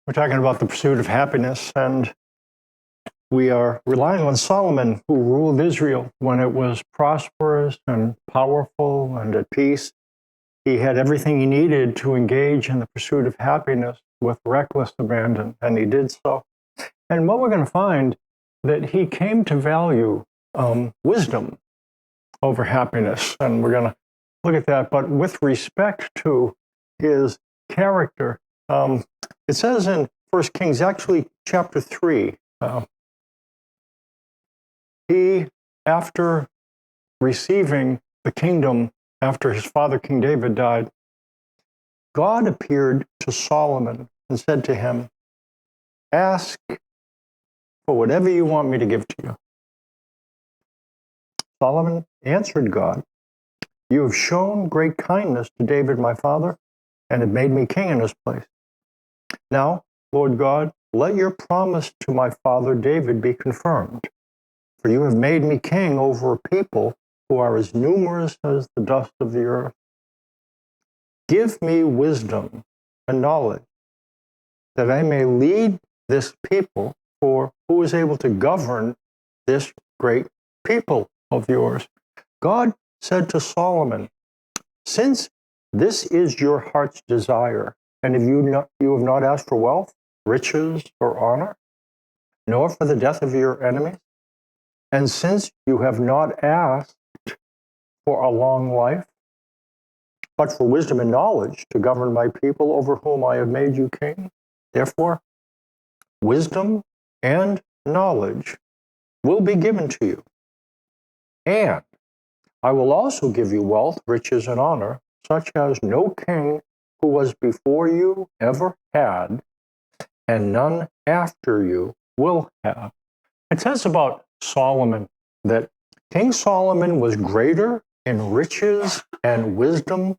We're talking about the pursuit of happiness, and we are relying on Solomon, who ruled Israel when it was prosperous and powerful and at peace. He had everything he needed to engage in the pursuit of happiness with reckless abandon, and he did so. And what we're going to find that he came to value wisdom over happiness, and we're going to look at that. But with respect to his character, it says in 1 Kings, actually chapter 3, he, after receiving the kingdom after his father King David died, God appeared to Solomon and said to him, "Ask for whatever you want me to give to you." Solomon answered God, "You have shown great kindness to David my father, and have made me king in his place. Now, Lord God, let your promise to my father David be confirmed. For you have made me king over a people who are as numerous as the dust of the earth. Give me wisdom and knowledge, that I may lead this people, for who is able to govern this great people of yours?" God said to Solomon, "Since this is your heart's desire, and if you have not asked for wealth, riches, or honor, nor for the death of your enemies, and since you have not asked for a long life, but for wisdom and knowledge to govern my people over whom I have made you king, therefore, wisdom and knowledge will be given to you. And I will also give you wealth, riches, and honor, such as no king who was before you ever had, and none after you will have." It says about Solomon that King Solomon was greater in riches and wisdom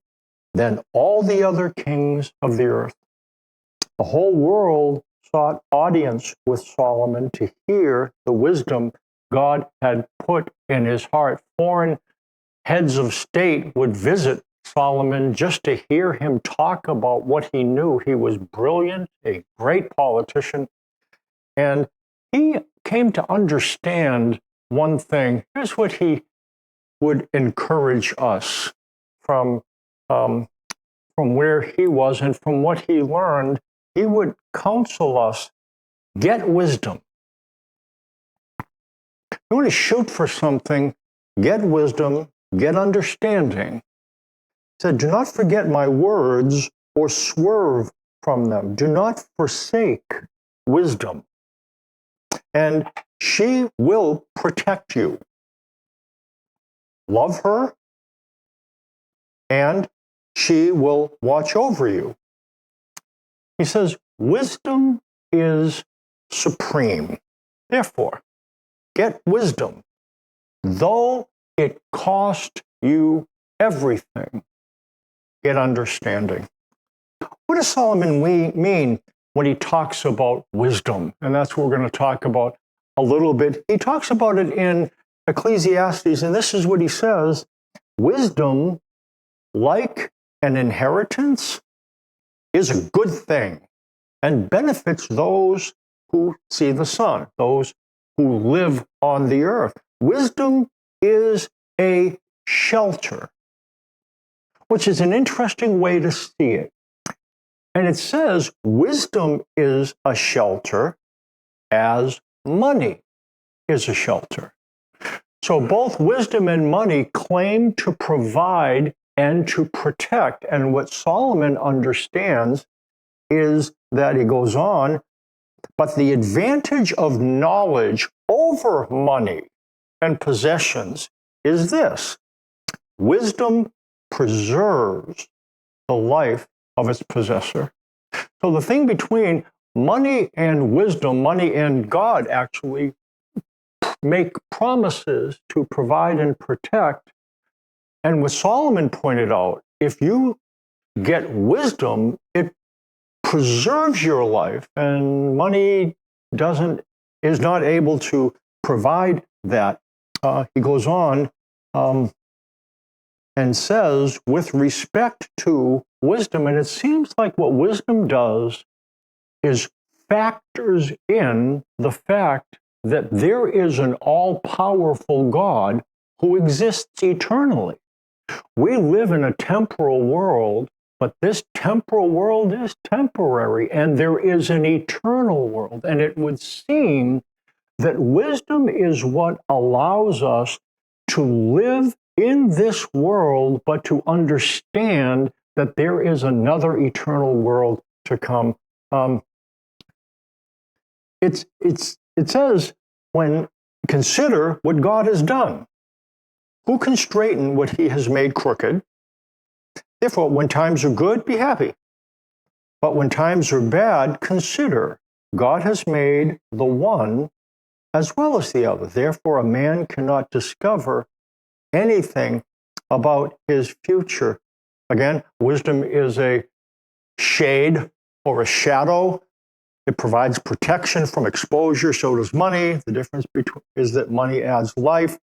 than all the other kings of the earth. The whole world sought audience with Solomon to hear the wisdom God had put in his heart. Foreign heads of state would visit Solomon just to hear him talk about what he knew. He was brilliant, a great politician, and he came to understand one thing. Here's what he would encourage us from where he was and from what he learned. He would counsel us, get wisdom. You want to shoot for something, get wisdom, get understanding. He said, "Do not forget my words or swerve from them. Do not forsake wisdom, and she will protect you. Love her, and she will watch over you." He says, wisdom is supreme. Therefore, get wisdom, though it cost you everything. Get understanding. What does Solomon mean when he talks about wisdom? And that's what we're going to talk about a little bit. He talks about it in Ecclesiastes, and this is what he says: "Wisdom, like an inheritance, is a good thing and benefits those who see the sun, those who live on the earth. Wisdom is a shelter," which is an interesting way to see it. And it says wisdom is a shelter as money is a shelter. So both wisdom and money claim to provide and to protect. And what Solomon understands is that, he goes on, "But the advantage of knowledge over money and possessions is this: wisdom preserves the life of its possessor." So the thing between money and wisdom, money and God actually make promises to provide and protect. And what Solomon pointed out, if you get wisdom, it preserves your life, and money is not able to provide that. He goes on and says, with respect to wisdom, and it seems like what wisdom does is factors in the fact that there is an all-powerful God who exists eternally. We live in a temporal world, but this temporal world is temporary, and there is an eternal world. And it would seem that wisdom is what allows us to live in this world, but to understand that there is another eternal world to come. It says, when consider what God has done. Who can straighten what he has made crooked? Therefore, when times are good, be happy. But when times are bad, consider God has made the one as well as the other. Therefore, a man cannot discover anything about his future. Again, wisdom is a shade or a shadow. It provides protection from exposure, so does money. The difference is that money adds life.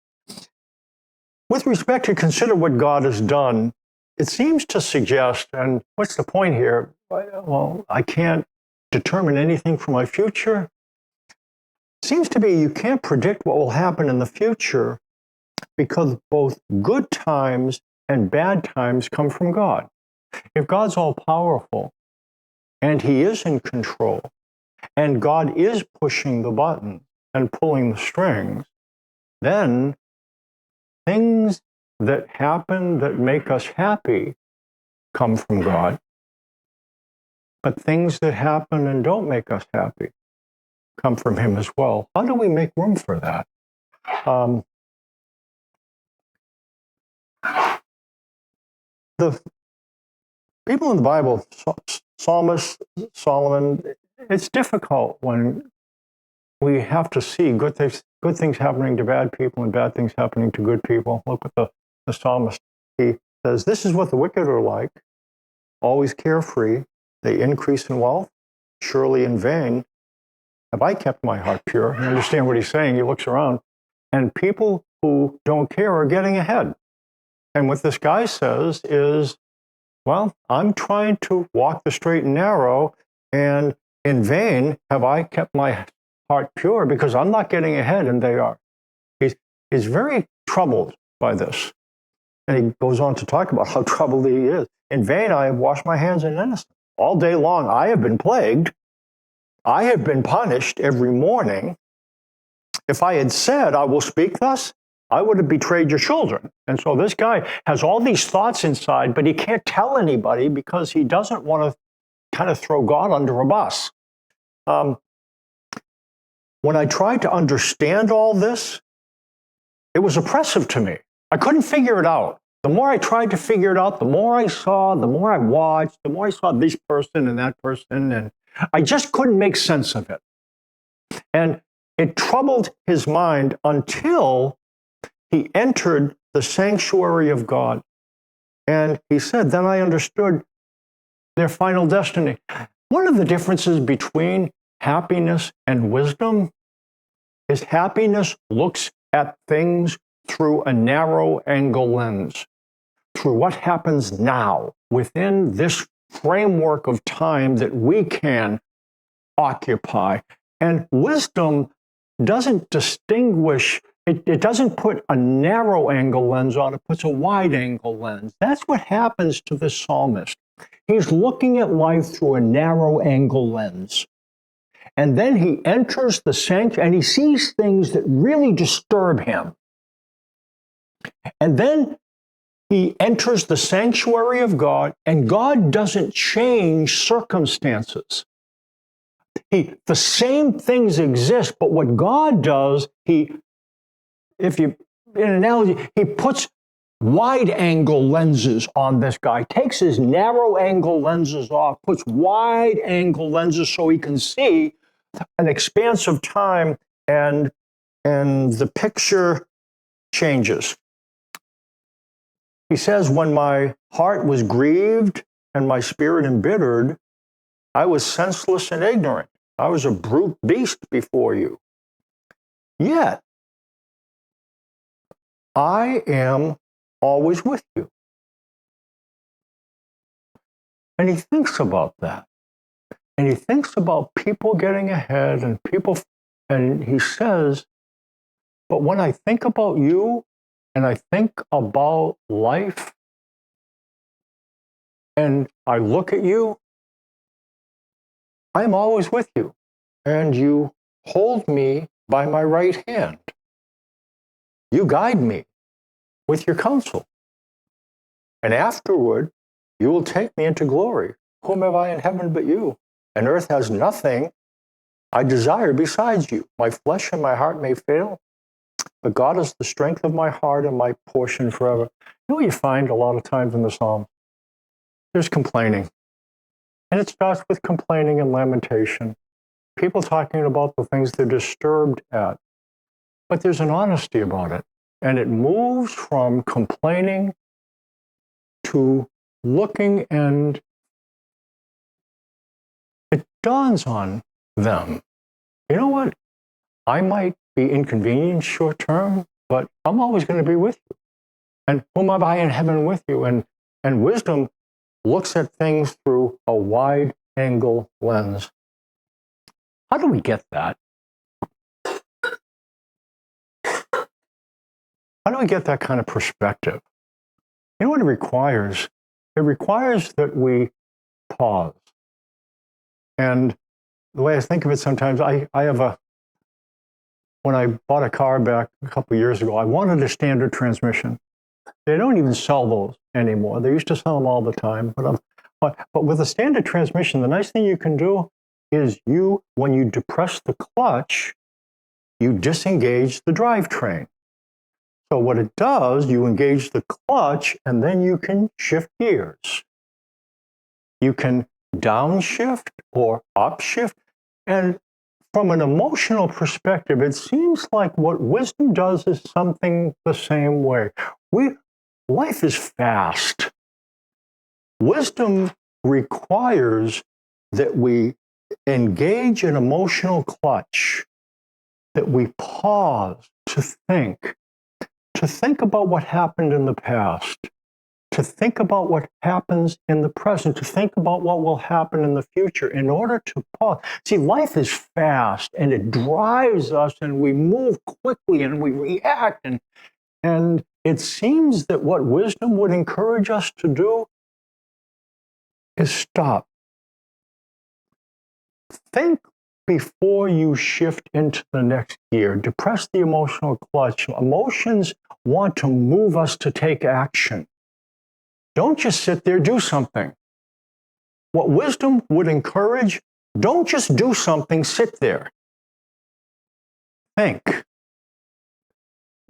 With respect to consider what God has done, it seems to suggest, and what's the point here? Well, I can't determine anything for my future. It seems to be you can't predict what will happen in the future because both good times and bad times come from God. If God's all-powerful and he is in control and God is pushing the button and pulling the strings, then things that happen that make us happy come from God. But things that happen and don't make us happy come from him as well. How do we make room for that? The people in the Bible, psalmists, Solomon, it's difficult when we have to see good things happening to bad people and bad things happening to good people. Look at the psalmist. He says, this is what the wicked are like, always carefree. They increase in wealth, surely in vain have I kept my heart pure. You understand what he's saying? He looks around, and people who don't care are getting ahead. And what this guy says is, well, I'm trying to walk the straight and narrow, and in vain have I kept my heart pure because I'm not getting ahead and they are. He's very troubled by this. And he goes on to talk about how troubled he is. In vain I have washed my hands in innocence. All day long I have been plagued. I have been punished every morning. If I had said, I will speak thus, I would have betrayed your children. And so this guy has all these thoughts inside, but he can't tell anybody because he doesn't want to kind of throw God under a bus. When I tried to understand all this, it was oppressive to me. I couldn't figure it out. The more I tried to figure it out, the more I saw, the more I watched, the more I saw this person and that person, and I just couldn't make sense of it. And it troubled his mind until he entered the sanctuary of God. And he said, then I understood their final destiny. One of the differences between happiness and wisdom is happiness looks at things through a narrow angle lens, through what happens now within this framework of time that we can occupy. And wisdom doesn't distinguish, it doesn't put a narrow angle lens on, it puts a wide angle lens. That's what happens to the psalmist. He's looking at life through a narrow angle lens. And then he enters the sanctuary and he sees things that really disturb him. And then he enters the sanctuary of God, and God doesn't change circumstances. The same things exist, but what God does, in an analogy, he puts wide angle lenses on this guy, takes his narrow angle lenses off, puts wide angle lenses so he can see an expanse of time, and the picture changes. He says, when my heart was grieved and my spirit embittered, I was senseless and ignorant. I was a brute beast before you. Yet, I am always with you. And he thinks about that. And he thinks about people getting ahead and people, and he says, but when I think about you and I think about life and I look at you, I'm always with you. And you hold me by my right hand. You guide me with your counsel. And afterward, you will take me into glory. Whom have I in heaven but you? And earth has nothing I desire besides you. My flesh and my heart may fail, but God is the strength of my heart and my portion forever. You know what you find a lot of times in the Psalms? There's complaining. And it starts with complaining and lamentation. People talking about the things they're disturbed at. But there's an honesty about it. And it moves from complaining to looking, and it dawns on them. You know what? I might be inconvenienced short term, but I'm always going to be with you. And whom am I in heaven with you? And wisdom looks at things through a wide angle lens. How do we get that? How do we get that kind of perspective? You know what it requires? It requires that we pause. And the way I think of it sometimes, I have when I bought a car back a couple of years ago, I wanted a standard transmission. They don't even sell those anymore. They used to sell them all the time. But with a standard transmission, the nice thing you can do is when you depress the clutch, you disengage the drivetrain. So what it does, you engage the clutch, and then you can shift gears. You can downshift or upshift. And from an emotional perspective, it seems like what wisdom does is something the same way. Life is fast. Wisdom requires that we engage an emotional clutch, that we pause to think about what happened in the past, to think about what happens in the present, to think about what will happen in the future in order to pause. See, life is fast and it drives us and we move quickly and we react. And it seems that what wisdom would encourage us to do is stop. Think before you shift into the next gear. Depress the emotional clutch. Emotions want to move us to take action. Don't just sit there, do something. What wisdom would encourage, don't just do something, sit there. Think.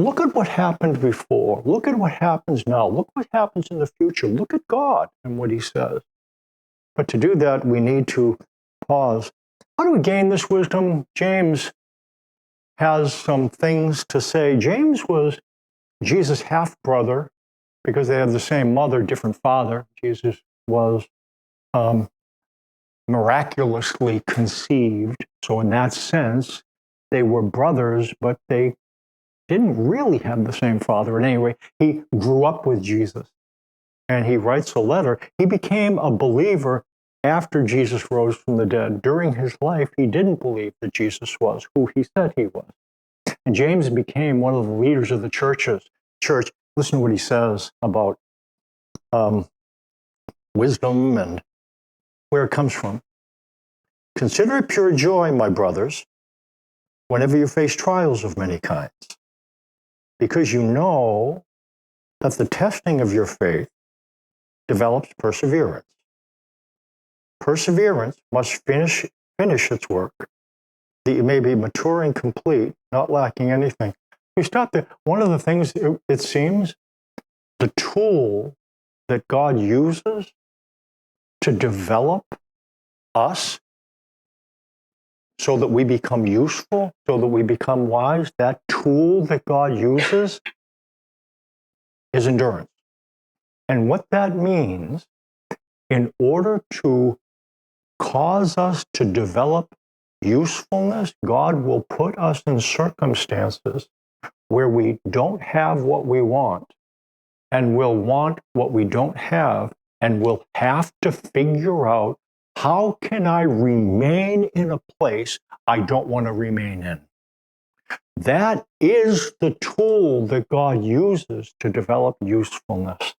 Look at what happened before. Look at what happens now. Look what happens in the future. Look at God and what he says. But to do that, we need to pause. How do we gain this wisdom? James has some things to say. James was Jesus' half-brother because they have the same mother, different father. Jesus was miraculously conceived. So in that sense, they were brothers, but they didn't really have the same father. And anyway, he grew up with Jesus. And he writes a letter. He became a believer after Jesus rose from the dead. During his life, he didn't believe that Jesus was who he said he was. And James became one of the leaders of the church. Listen to what he says about wisdom and where it comes from. Consider it pure joy, my brothers, whenever you face trials of many kinds, because you know that the testing of your faith develops perseverance. Perseverance must finish its work, that you may be mature and complete, not lacking anything. You stop there. One of the things, it seems, the tool that God uses to develop us so that we become useful, so that we become wise, that tool that God uses is endurance. And what that means, in order to cause us to develop usefulness, God will put us in circumstances where we don't have what we want, and will want what we don't have, and we'll have to figure out how can I remain in a place I don't want to remain in? That is the tool that God uses to develop usefulness.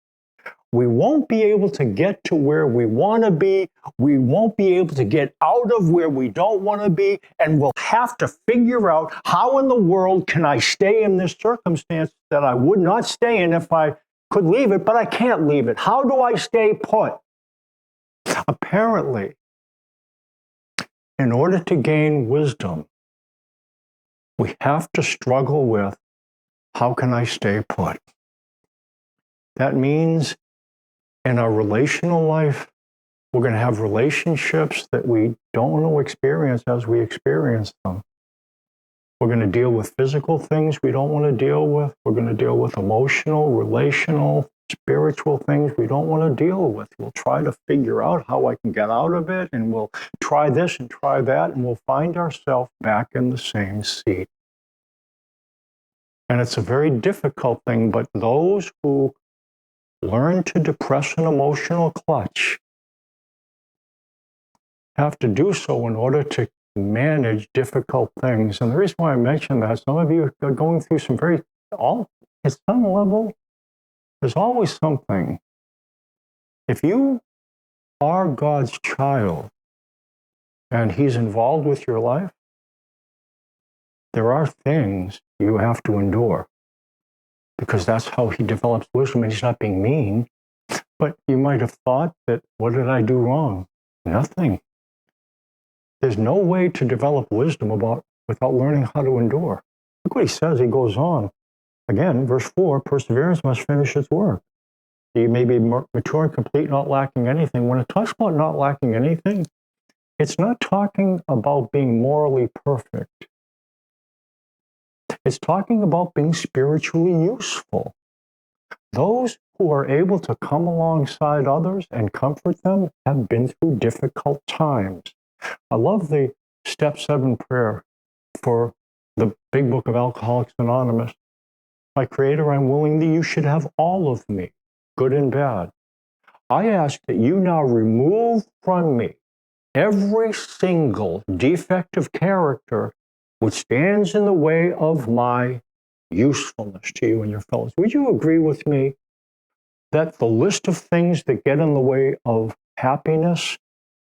We won't be able to get to where we want to be. We won't be able to get out of where we don't want to be. And we'll have to figure out how in the world can I stay in this circumstance that I would not stay in if I could leave it, but I can't leave it. How do I stay put? Apparently, in order to gain wisdom, we have to struggle with, how can I stay put? That means in our relational life, we're going to have relationships that we don't want to experience as we experience them. We're going to deal with physical things we don't want to deal with. We're going to deal with emotional, relational, spiritual things we don't want to deal with. We'll try to figure out how I can get out of it, and we'll try this and try that, and we'll find ourselves back in the same seat. And it's a very difficult thing, but those who learn to depress an emotional clutch have to do so in order to manage difficult things. And the reason why I mention that, some of you are going through some at some level, there's always something. If you are God's child and He's involved with your life, there are things you have to endure, because that's how He develops wisdom, and He's not being mean. But you might have thought that, what did I do wrong? Nothing. There's no way to develop wisdom without learning how to endure. Look what he says. He goes on. Again, verse 4, perseverance must finish its work. You may be mature and complete, not lacking anything. When it talks about not lacking anything, it's not talking about being morally perfect. It's talking about being spiritually useful. Those who are able to come alongside others and comfort them have been through difficult times. I love the Step 7 prayer for the big book of Alcoholics Anonymous. My Creator, I'm willing that you should have all of me, good and bad. I ask that you now remove from me every single defect of character which stands in the way of my usefulness to you and your fellows. Would you agree with me that the list of things that get in the way of happiness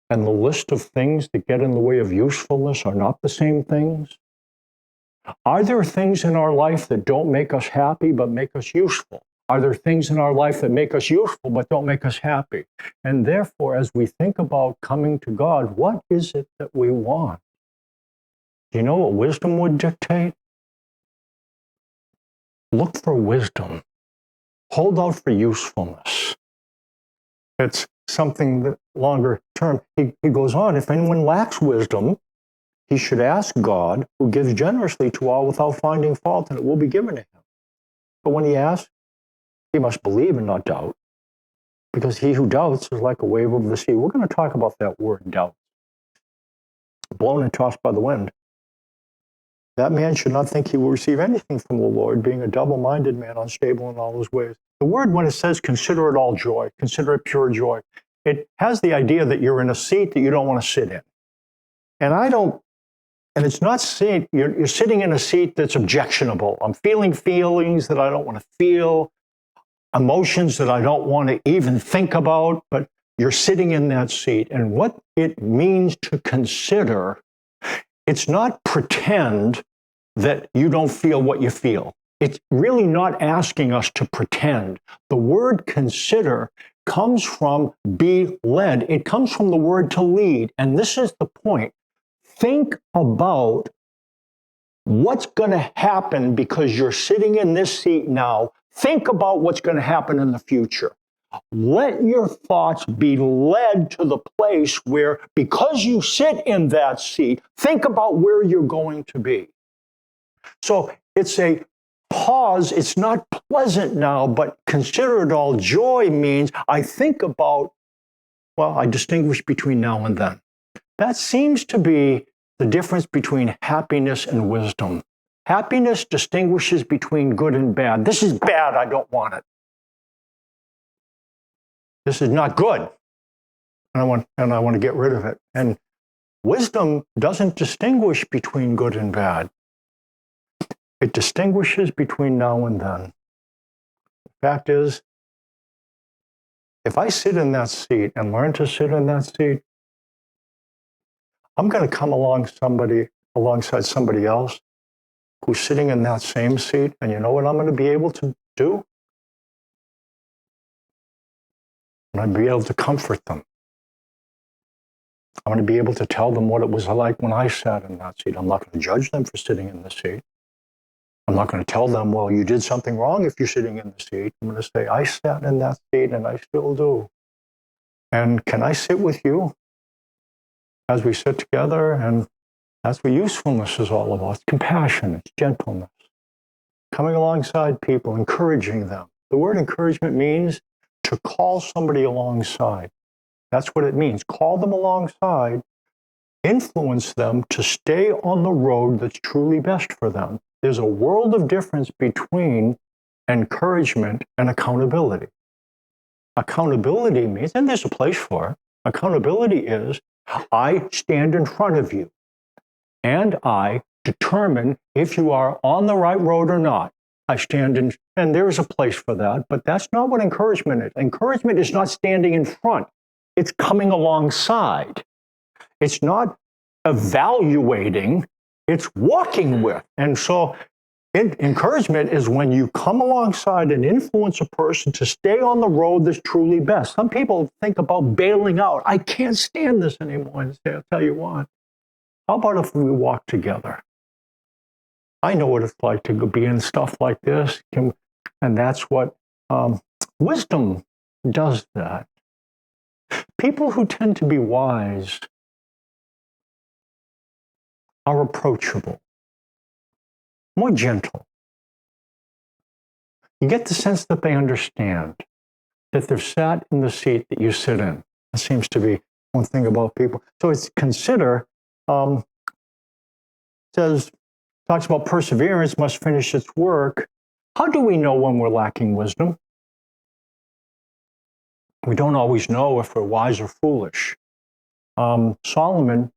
and the list of things that get in the way of usefulness are not the same things? Are there things in our life that don't make us happy but make us useful? Are there things in our life that make us useful but don't make us happy? And therefore, as we think about coming to God, what is it that we want? Do you know what wisdom would dictate? Look for wisdom. Hold out for usefulness. It's something that longer term. He goes on, if anyone lacks wisdom, he should ask God, who gives generously to all without finding fault, and it will be given to him. But when he asks, he must believe and not doubt, because he who doubts is like a wave of the sea. We're going to talk about that word, doubt. Blown and tossed by the wind. That man should not think he will receive anything from the Lord, being a double-minded man, unstable in all his ways. The word, when it says consider it all joy, consider it pure joy, it has the idea that you're in a seat that you don't want to sit in. And it's not seat, you're sitting in a seat that's objectionable. I'm feeling feelings that I don't want to feel, emotions that I don't want to even think about, but you're sitting in that seat. And what it means to consider, it's not pretend that you don't feel what you feel. It's really not asking us to pretend. The word consider comes from be led. It comes from the word to lead. And this is the point. Think about what's going to happen because you're sitting in this seat now. Think about what's going to happen in the future. Let your thoughts be led to the place where, because you sit in that seat, think about where you're going to be. So it's a pause. It's not pleasant now, but consider it all joy means I think about, I distinguish between now and then. That seems to be the difference between happiness and wisdom. Happiness distinguishes between good and bad. This is bad, I don't want it. This is not good. and I want to get rid of it. And wisdom doesn't distinguish between good and bad. It distinguishes between now and then. The fact is, if I sit in that seat and learn to sit in that seat, I'm going to come alongside somebody else who's sitting in that same seat. And you know what I'm going to be able to do? I'm going to be able to comfort them. I'm going to be able to tell them what it was like when I sat in that seat. I'm not going to judge them for sitting in the seat. I'm not going to tell them, well, you did something wrong if you're sitting in the seat. I'm going to say, I sat in that seat and I still do. And can I sit with you as we sit together? And that's what usefulness is all about. It's compassion, it's gentleness, coming alongside people, encouraging them. The word encouragement means to call somebody alongside. That's what it means. Call them alongside, influence them to stay on the road that's truly best for them. There's a world of difference between encouragement and accountability. Accountability means, and there's a place for it, accountability is, I stand in front of you and I determine if you are on the right road or not. I stand in, and there's a place for that, but that's not what encouragement is. Encouragement is not standing in front. It's coming alongside. It's not evaluating, it's walking with. And so encouragement is when you come alongside and influence a person to stay on the road that's truly best. Some people think about bailing out. I can't stand this anymore. And say, I'll tell you what, how about if we walk together? I know what it's like to be in stuff like this. And that's what wisdom does that. People who tend to be wise are approachable, more gentle. You get the sense that they understand, that they've sat in the seat that you sit in. That seems to be one thing about people. So it's consider, talks about perseverance must finish its work. How do we know when we're lacking wisdom? We don't always know if we're wise or foolish. Solomon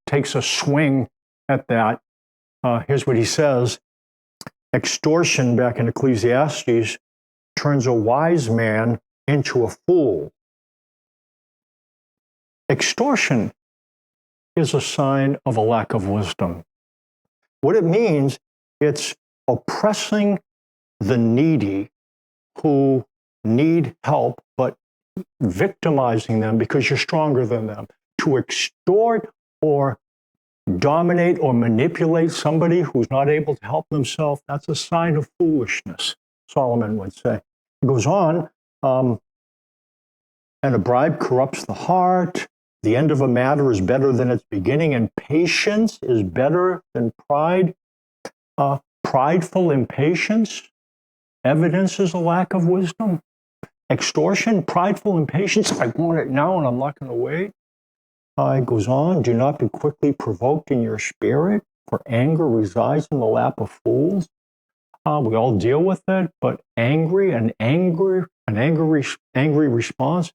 takes a swing at that. Here's what he says. Extortion, back in Ecclesiastes, turns a wise man into a fool. Extortion is a sign of a lack of wisdom. What it means, it's oppressing the needy who need help, but victimizing them because you're stronger than them. To extort or dominate or manipulate somebody who's not able to help themselves, that's a sign of foolishness, Solomon would say. He goes on, and a bribe corrupts the heart. The end of a matter is better than its beginning, and patience is better than pride. Prideful impatience evidences a lack of wisdom. Extortion, prideful impatience, I want it now and I'm not going to wait. It goes on, do not be quickly provoked in your spirit, for anger resides in the lap of fools. We all deal with it, but an angry response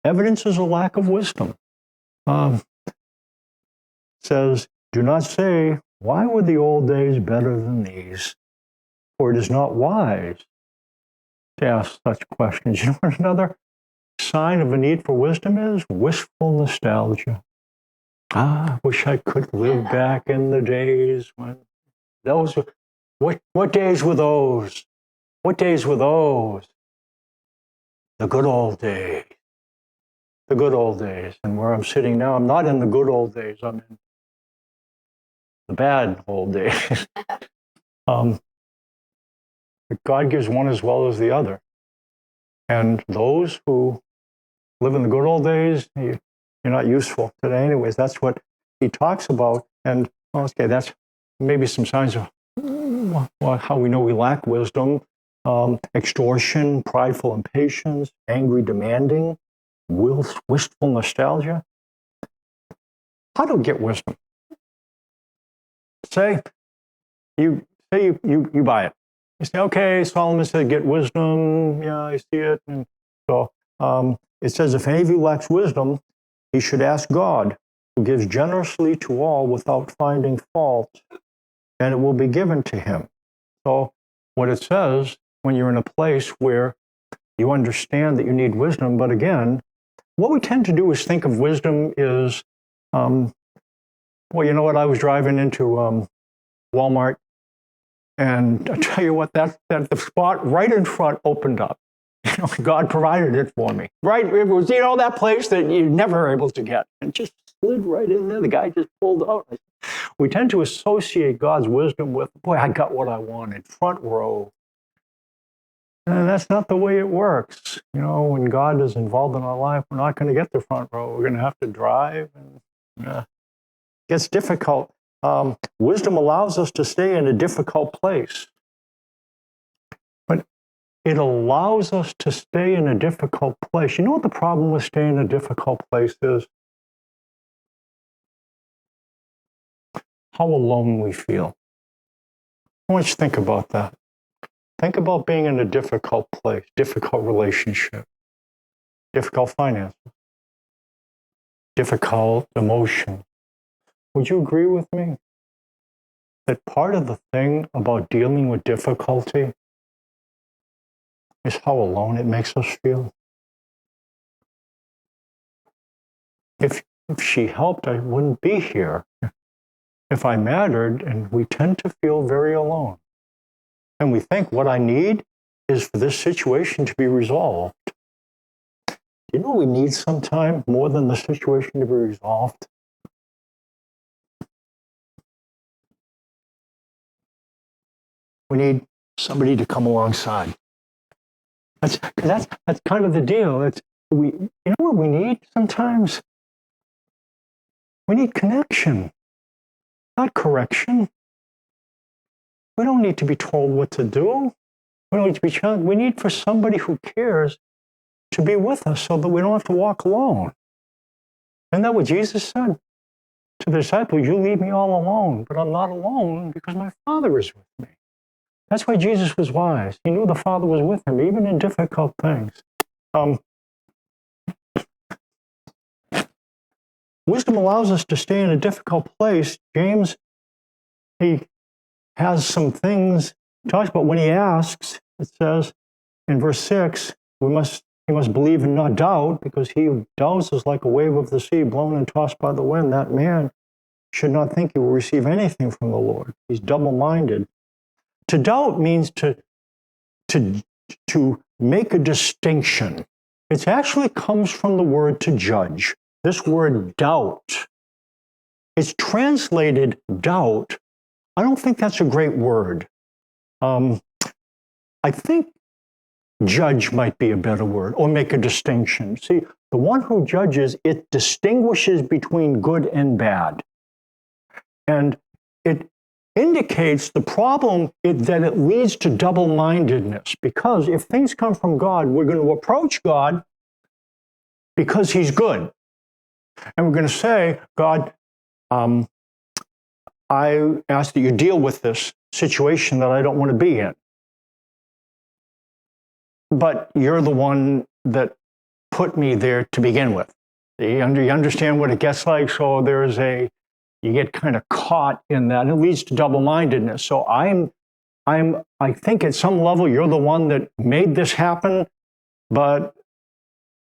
evidences a lack of wisdom. Says, do not say, why were the old days better than these? For it is not wise to ask such questions. You know what another sign of a need for wisdom is? Wistful nostalgia. I wish I could live back in the days when those were, what days were those? What days were those? The good old days. The good old days. And where I'm sitting now, I'm not in the good old days. I'm in the bad old days. God gives one as well as the other. And those who live in the good old days, you're not useful today anyways. That's what he talks about. And okay, that's maybe some signs of how we know we lack wisdom. Extortion, prideful impatience, angry demanding, wistful nostalgia. How to get wisdom? Say you buy it. You say, okay, Solomon said, get wisdom. Yeah, I see it. And so it says, if any of you lacks wisdom, he should ask God, who gives generously to all without finding fault, and it will be given to him. So what it says, when you're in a place where you understand that you need wisdom, but again, what we tend to do is think of wisdom as, well, you know what, I was driving into Walmart, and I tell you what, that the spot right in front opened up. You know, God provided it for me. Right, it was, you know, that place that you're never able to get, and just slid right in there. The guy just pulled out. We tend to associate God's wisdom with, boy, I got what I wanted, front row. And that's not the way it works. You know, when God is involved in our life, we're not going to get the front row. We're going to have to drive, and it gets difficult. Wisdom allows us to stay in a difficult place. But it allows us to stay in a difficult place. You know what the problem with staying in a difficult place is? How alone we feel. I want you to think about that. Think about being in a difficult place, difficult relationship, difficult finances, difficult emotion. Would you agree with me that part of the thing about dealing with difficulty is how alone it makes us feel? If she helped, I wouldn't be here. If I mattered, and we tend to feel very alone. And we think what I need is for this situation to be resolved. You know what we need sometimes more than the situation to be resolved? We need somebody to come alongside. That's kind of the deal. You know what we need sometimes? We need connection, not correction. We don't need to be told what to do. We don't need to be challenged. We need for somebody who cares to be with us so that we don't have to walk alone. Isn't that what Jesus said to the disciples? You leave me all alone, but I'm not alone because my Father is with me. That's why Jesus was wise. He knew the Father was with him, even in difficult things. Wisdom allows us to stay in a difficult place. James, he has some things he talks about when he asks. It says in verse 6, he must believe and not doubt, because he who doubts is like a wave of the sea blown and tossed by the wind. That man should not think he will receive anything from the Lord. He's double-minded. To doubt means to make a distinction. It actually comes from the word to judge. This word doubt, it's translated doubt. I don't think that's a great word. I think judge might be a better word, or make a distinction. See, the one who judges, it distinguishes between good and bad. And it indicates the problem that it leads to double-mindedness, because if things come from God, we're going to approach God because he's good. And we're going to say, God, I ask that you deal with this situation that I don't want to be in. But you're the one that put me there to begin with. You understand what it gets like? So you get kind of caught in that, and it leads to double-mindedness. So I think at some level you're the one that made this happen, but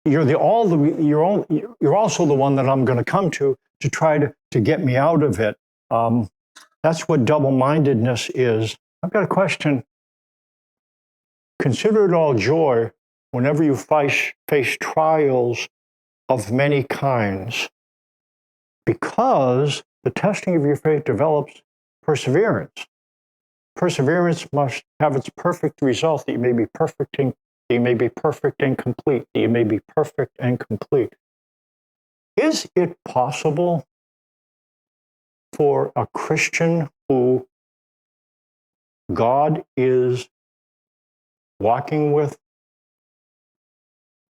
you're also the one that I'm going to come to try to get me out of it. That's what double-mindedness is. I've got a question. Consider it all joy whenever you face trials of many kinds, because the testing of your faith develops perseverance. Perseverance must have its perfect result, that you may be perfect and complete. That you may be perfect and complete. Is it possible for a Christian who God is walking with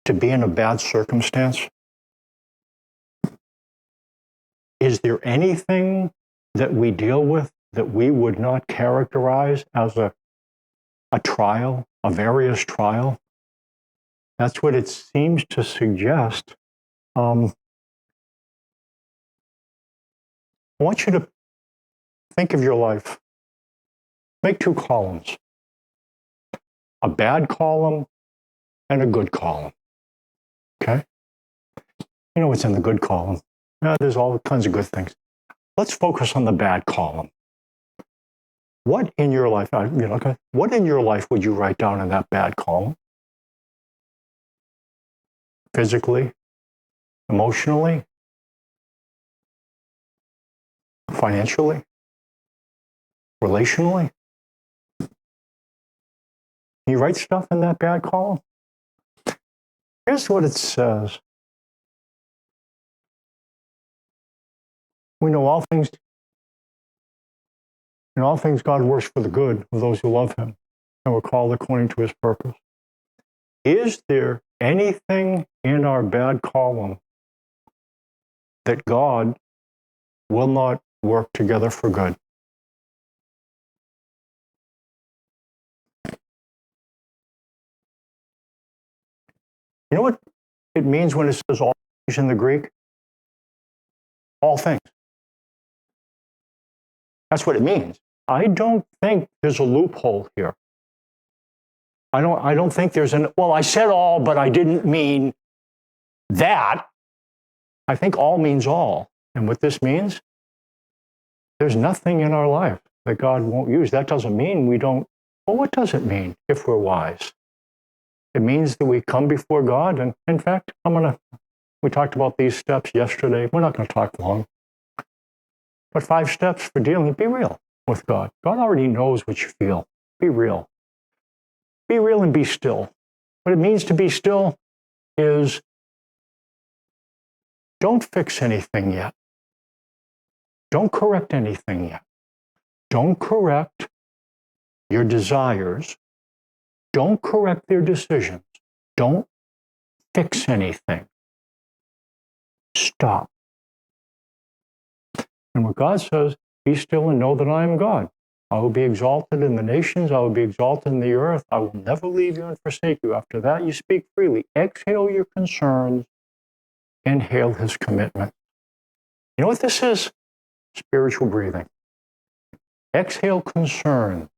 to be in a bad circumstance? Is there anything that we deal with that we would not characterize as a trial, a various trial? That's what it seems to suggest. I want you to think of your life. Make two columns, a bad column and a good column. Okay? You know what's in the good column? There's all kinds of good things. Let's focus on the bad column. What in your life, what in your life would you write down in that bad column? Physically, emotionally, financially, relationally? You write stuff in that bad column? Here's what it says. We know all things, in all things God works for the good of those who love him and were called according to his purpose. Is there anything in our bad column that God will not work together for good? You know what it means when it says all things in the Greek? All things. That's what it means. I don't think there's a loophole here. I don't think there's I said all, but I didn't mean that. I think all means all. And what this means, there's nothing in our life that God won't use. That doesn't mean we don't. Well, what does it mean if we're wise? It means that we come before God. And in fact, we talked about these steps yesterday. We're not going to talk long. But 5 steps for dealing. Be real with God. God already knows what you feel. Be real. Be real and be still. What it means to be still is don't fix anything yet. Don't correct anything yet. Don't correct your desires. Don't correct their decisions. Don't fix anything. Stop. And what God says, be still and know that I am God. I will be exalted in the nations. I will be exalted in the earth. I will never leave you and forsake you. After that, you speak freely. Exhale your concerns. Inhale his commitment. You know what this is? Spiritual breathing. Exhale concern.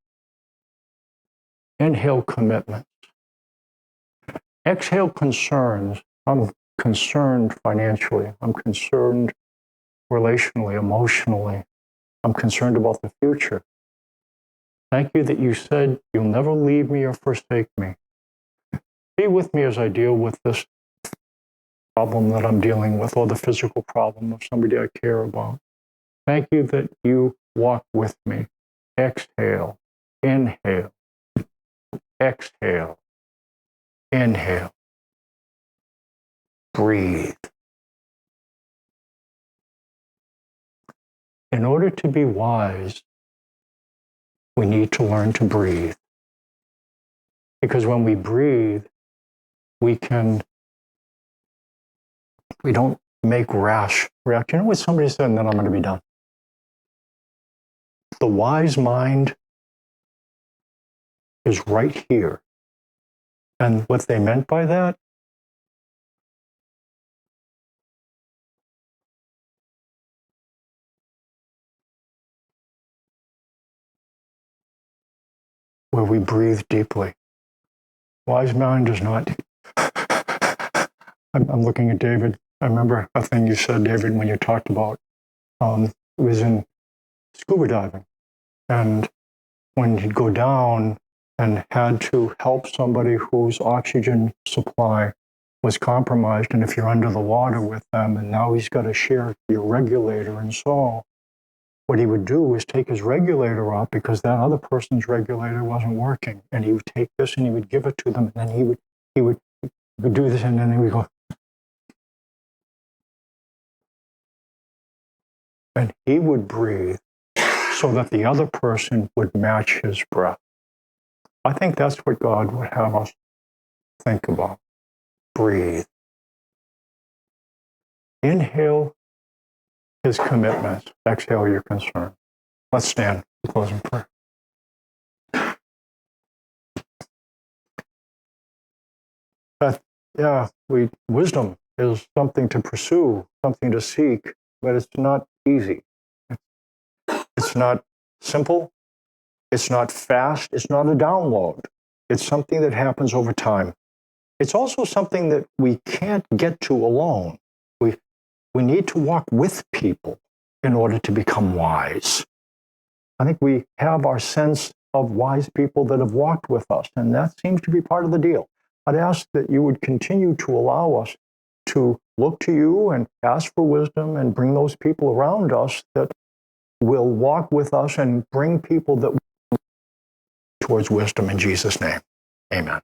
Inhale commitment. Exhale concerns. I'm concerned financially. I'm concerned relationally, emotionally. I'm concerned about the future. Thank you that you said you'll never leave me or forsake me. Be with me as I deal with this problem that I'm dealing with, or the physical problem of somebody I care about. Thank you that you walk with me. Exhale, inhale, exhale, inhale. Breathe. In order to be wise, we need to learn to breathe. Because when we breathe, we don't make rash reaction. You know what somebody said, and then I'm going to be done. The wise mind is right here. And what they meant by that, where we breathe deeply. Wise mind does not. I'm looking at David. I remember a thing you said, David, when you talked about, it was in scuba diving. And when you'd go down and had to help somebody whose oxygen supply was compromised, and if you're under the water with them, and now he's got to share your regulator, and so what he would do is take his regulator off because that other person's regulator wasn't working, and he would take this and he would give it to them, and then he would do this, and then he would go, and he would breathe so that the other person would match his breath. I think that's what God would have us think about. Breathe. Inhale his commitments. Exhale your concern. Let's stand for closing prayer. Wisdom is something to pursue, something to seek, but it's not easy. It's not simple. It's not fast. It's not a download. It's something that happens over time. It's also something that we can't get to alone. We need to walk with people in order to become wise. I think we have our sense of wise people that have walked with us, and that seems to be part of the deal. I'd ask that you would continue to allow us to look to you and ask for wisdom and bring those people around us that will walk with us and bring people that towards wisdom in Jesus' name. Amen.